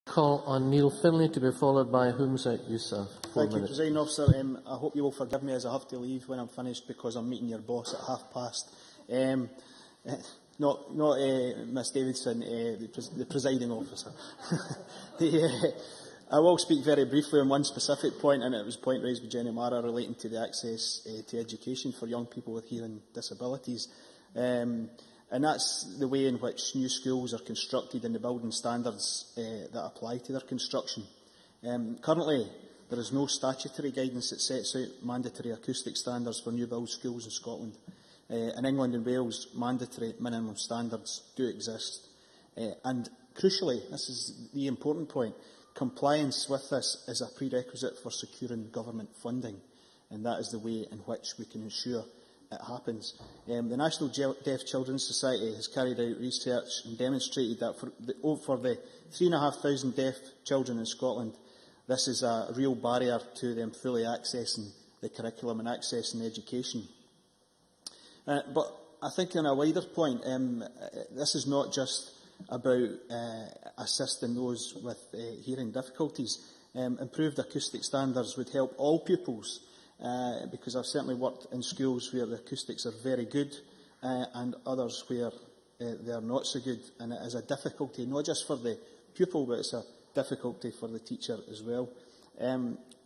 Call on Neil Finlay to be followed by Humza Yousaf. Thank you, Presiding Officer. I hope you will forgive me as I have to leave when I'm finished because I'm meeting your boss at past. Not Miss Davidson, the Presiding Officer. I will speak very briefly on one specific point, and it was a point raised by Jenny Mara relating to the access to education for young people with hearing disabilities. And that's the way in which new schools are constructed and the building standards that apply to their construction. Currently, there is no statutory guidance that sets out mandatory acoustic standards for new build schools in Scotland. In England and Wales, mandatory minimum standards do exist. And crucially, this is the important point, compliance with this is a prerequisite for securing government funding. And that is the way in which we can ensure it happens. The National Deaf Children's Society has carried out research and demonstrated that for the 3,500 deaf children in Scotland, this is a real barrier to them fully accessing the curriculum and accessing education. But I think on a wider point, this is not just about assisting those with hearing difficulties. Improved acoustic standards would help all pupils, because I've certainly worked in schools where the acoustics are very good and others where they are not so good. And it is a difficulty, not just for the pupil, but it's a difficulty for the teacher as well.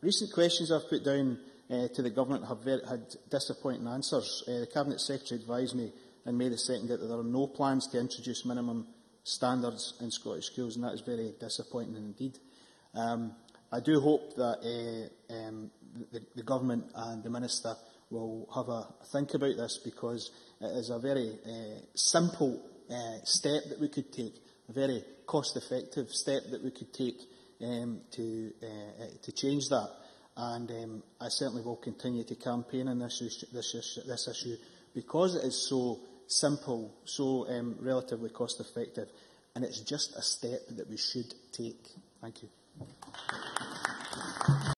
Recent questions I've put down to the Government have had disappointing answers. The Cabinet Secretary advised me on May the 2nd that there are no plans to introduce minimum standards in Scottish schools, and that is very disappointing indeed. I do hope that the Government and the Minister will have a think about this, because it is a very simple step that we could take, a very cost-effective step that we could take to change that. And I certainly will continue to campaign on this issue because it is so simple, so relatively cost-effective, and it's just a step that we should take. Thank you.